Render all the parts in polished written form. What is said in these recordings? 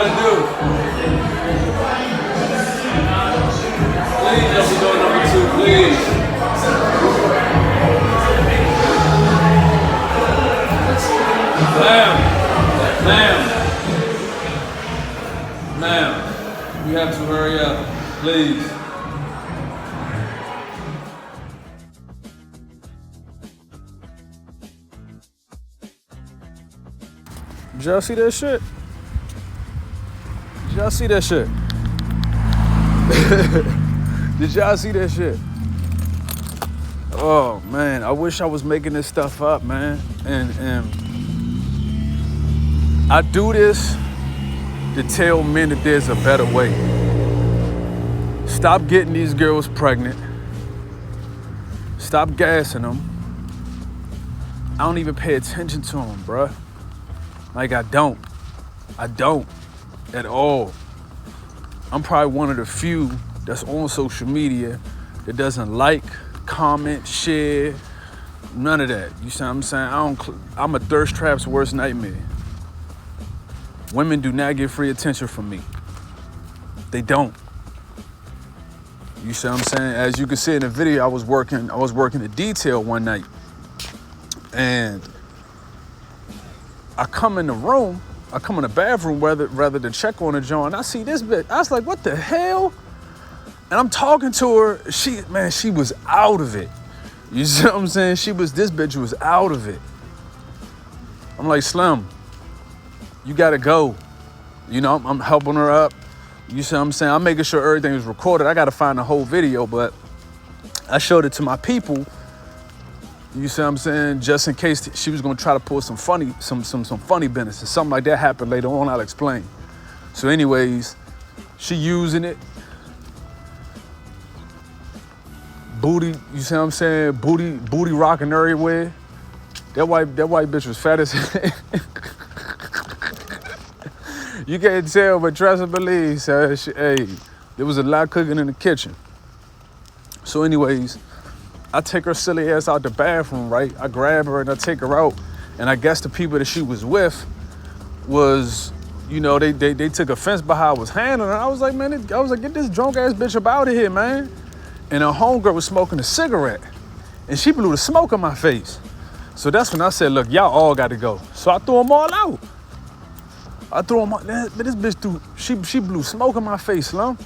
gotta do. Please let me go number 2, please. Ma'am, you have to hurry up, please. Did y'all see that shit? Did y'all see that shit? Did y'all see that shit? Oh man, I wish I was making this stuff up, man. And I do this to tell men that there's a better way. Stop getting these girls pregnant. Stop gassing them. I don't even pay attention to them, bruh. Like I don't at all. I'm probably one of the few that's on social media that doesn't like, comment, share, none of that. You see what I'm saying? I'm a thirst trap's worst nightmare. Women do not get free attention from me. They don't. You see what I'm saying? As you can see in the video, I was working a detail one night. And I come in the bathroom rather than check on the joint. I see this bitch. I was like, what the hell? And I'm talking to her. She was out of it. You see what I'm saying? This bitch was out of it. I'm like, Slim, you gotta go. You know, I'm helping her up. You see what I'm saying? I'm making sure everything was recorded. I gotta find the whole video, but I showed it to my people. You see what I'm saying? Just in case she was gonna try to pull some funny business. If something like that happened later on, I'll explain. So anyways, she using it. Booty, you see what I'm saying? Booty rocking everywhere. That white bitch was fat as You can't tell, but trust and believe. So hey, there was a lot cooking in the kitchen. So anyways, I take her silly ass out the bathroom, right? I grab her and I take her out. And I guess the people that she was with was, you know, they took offense by how I was handling her. I was like, get this drunk ass bitch up out of here, man. And her homegirl was smoking a cigarette. And she blew the smoke in my face. So that's when I said, look, y'all all got to go. So I threw them all out. But this bitch she blew smoke in my face, Slum.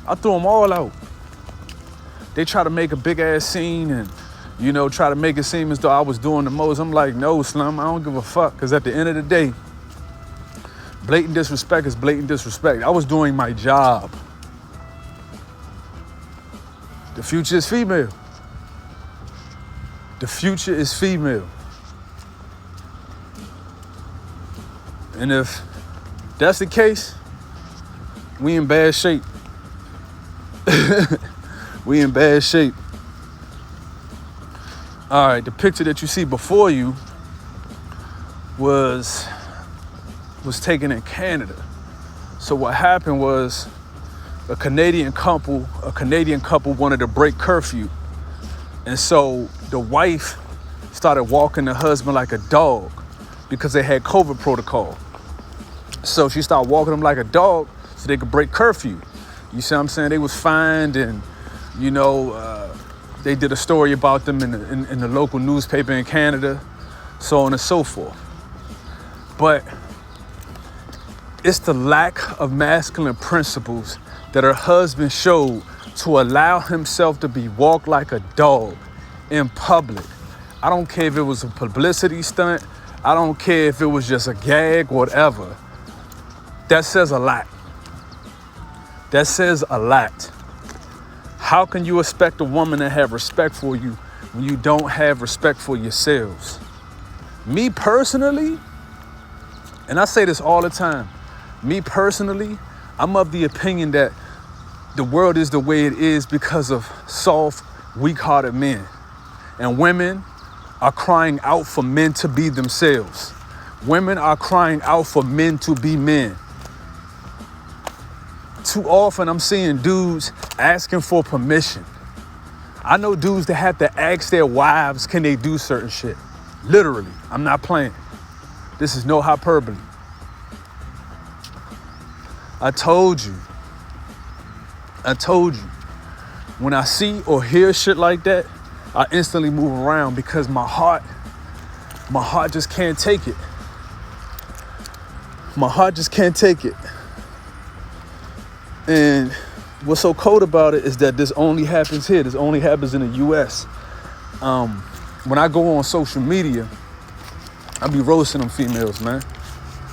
I threw them all out. They try to make a big ass scene and, you know, try to make it seem as though I was doing the most. I'm like, no, Slum, I don't give a fuck. Because at the end of the day, blatant disrespect is blatant disrespect. I was doing my job. The future is female. The future is female. And if that's the case, we in bad shape. We in bad shape. All right, the picture that you see before you was taken in Canada. So what happened was a Canadian couple wanted to break curfew. And so the wife started walking the husband like a dog because they had COVID protocol. So she started walking him like a dog so they could break curfew. You see what I'm saying? They was fined and, you know, they did a story about them in the local newspaper in Canada, so on and so forth. But it's the lack of masculine principles that her husband showed to allow himself to be walked like a dog in public. I don't care if it was a publicity stunt. I don't care if it was just a gag, whatever. That says a lot. That says a lot. How can you expect a woman to have respect for you when you don't have respect for yourselves? Me personally, and I say this all the time, me personally, I'm of the opinion that the world is the way it is because of soft, weak-hearted men. And women are crying out for men to be themselves. Women are crying out for men to be men. Too often I'm seeing dudes asking for permission. I know dudes that have to ask their wives, can they do certain shit? Literally, I'm not playing. This is no hyperbole. I told you. When I see or hear shit like that, I instantly move around because my heart just can't take it. My heart just can't take it. And what's so cold about it is that this only happens here. This only happens in the U.S. When I go on social media, I be roasting them females, man.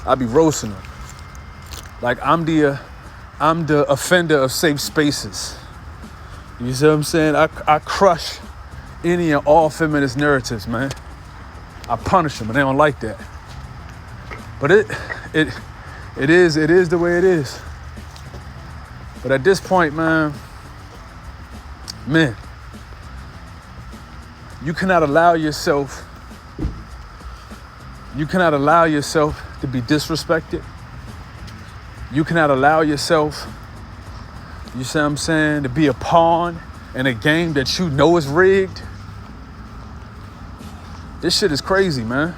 I be roasting them. Like I'm the offender of safe spaces. You see what I'm saying? I crush any and all feminist narratives, man. I punish them, and they don't like that. But it is the way it is. But at this point, man, you cannot allow yourself to be disrespected. You cannot allow yourself, you see what I'm saying, to be a pawn in a game that you know is rigged. This shit is crazy, man.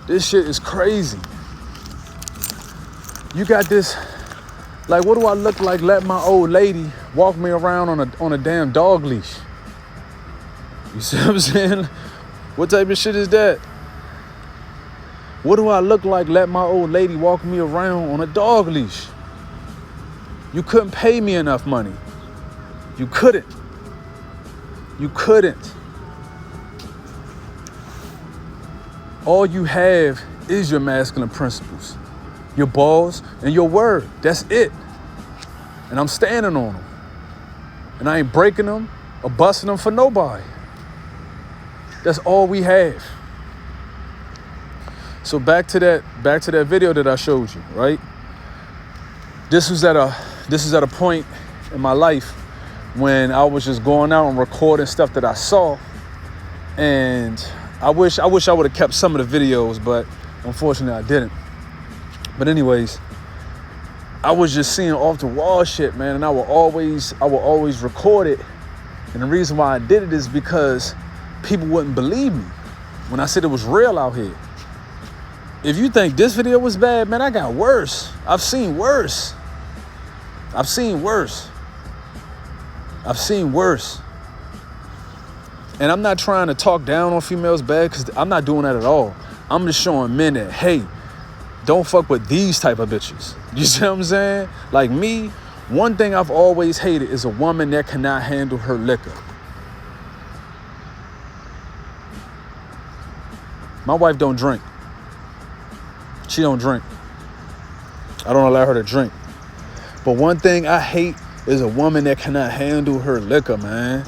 This shit is crazy. You got this, like, what do I look like? Let my old lady walk me around on a damn dog leash. You see what I'm saying? What type of shit is that? What do I look like? Let my old lady walk me around on a dog leash. You couldn't pay me enough money. You couldn't. All you have is your masculine principles, your balls and your word. That's it. And I'm standing on them. And I ain't breaking them or busting them for nobody. That's all we have. So back to that video that I showed you, right? This is at a point in my life when I was just going out and recording stuff that I saw, and I wish I would have kept some of the videos, but unfortunately I didn't. But anyways, I was just seeing off the wall shit, man, and I will always record it. And the reason why I did it is because people wouldn't believe me when I said it was real out here. If you think this video was bad, man, I got worse. I've seen worse. And I'm not trying to talk down on females bad, because I'm not doing that at all. I'm just showing men that, hey, don't fuck with these type of bitches. You see what I'm saying? Like me, one thing I've always hated is a woman that cannot handle her liquor. My wife don't drink. She don't drink. I don't allow her to drink. But one thing I hate is a woman that cannot handle her liquor, man.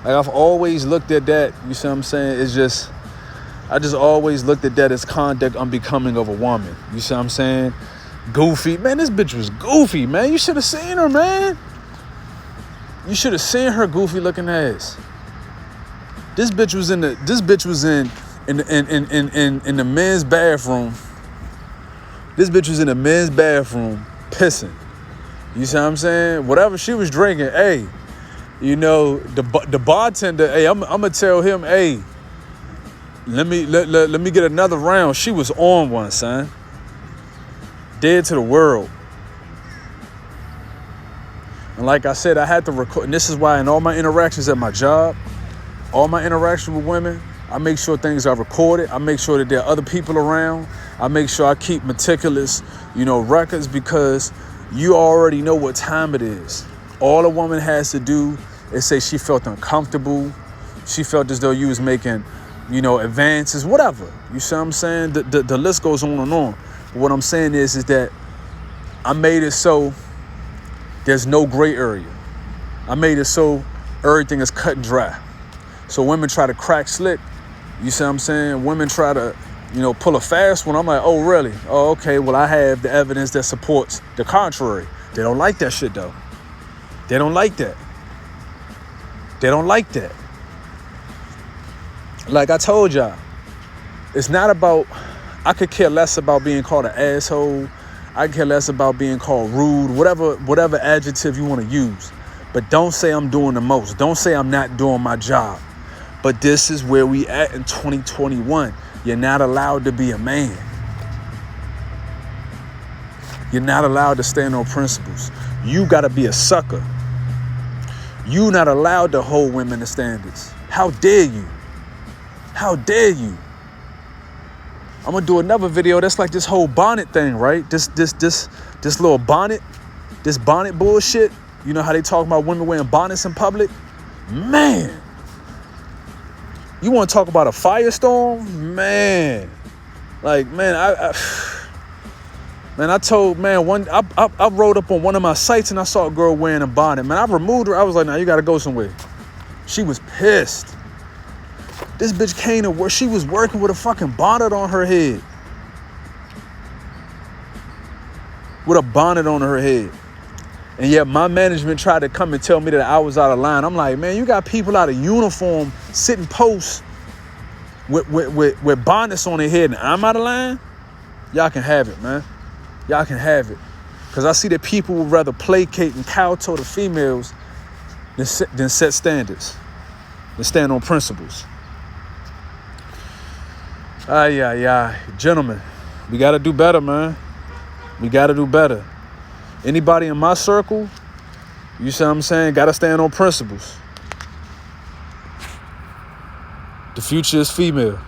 Like I've always looked at that, you see what I'm saying? I just always looked at that as conduct unbecoming of a woman. You see what I'm saying? Goofy. Man, this bitch was goofy, man. You should have seen her, man. You should have seen her goofy looking ass. This bitch was in the men's bathroom. This bitch was in the men's bathroom pissing. You see what I'm saying? Whatever she was drinking, hey, you know, the bartender, hey, I'm gonna tell him, hey, let me get another round. She was on one, son. Dead to the world. And like I said, I had to record, and this is why in all my interactions at my job, all my interaction with women, I make sure things are recorded. I make sure that there are other people around. I make sure I keep meticulous, records, because you already know what time it is. All a woman has to do is say she felt uncomfortable. She felt as though you was making, advances, whatever. You see what I'm saying? The list goes on and on. But what I'm saying is that I made it so there's no gray area. I made it so everything is cut and dry. So women try to crack slick. You see what I'm saying? Women try to, pull a fast one. I'm like, oh, really? Oh, okay. Well, I have the evidence that supports the contrary. They don't like that shit, though. They don't like that. Like I told y'all, it's not about, I could care less about being called an asshole. I could care less about being called rude, whatever adjective you want to use. But don't say I'm doing the most. Don't say I'm not doing my job. But this is where we at in 2021. You're not allowed to be a man. You're not allowed to stand on principles. You gotta be a sucker. You not allowed to hold women to standards. How dare you? How dare you? I'm gonna do another video that's like this whole bonnet thing, right? This little bonnet, this bonnet bullshit. You know how they talk about women wearing bonnets in public? Man. You wanna talk about a firestorm? Man. Like, man, I told, man, I rode up on one of my sites and I saw a girl wearing a bonnet. Man, I removed her. I was like, nah, you gotta go somewhere. She was pissed. This bitch came to work. She was working with a fucking bonnet on her head. With a bonnet on her head. And yet my management tried to come and tell me that I was out of line. I'm like, man, you got people out of uniform sitting posts with bonnets on their head and I'm out of line? Y'all can have it, man. Y'all can have it. Because I see that people would rather placate and kowtow to females than set standards, than stand on principles. Gentlemen, we got to do better, man. We got to do better. Anybody in my circle, you see what I'm saying, got to stand on principles. The future is female.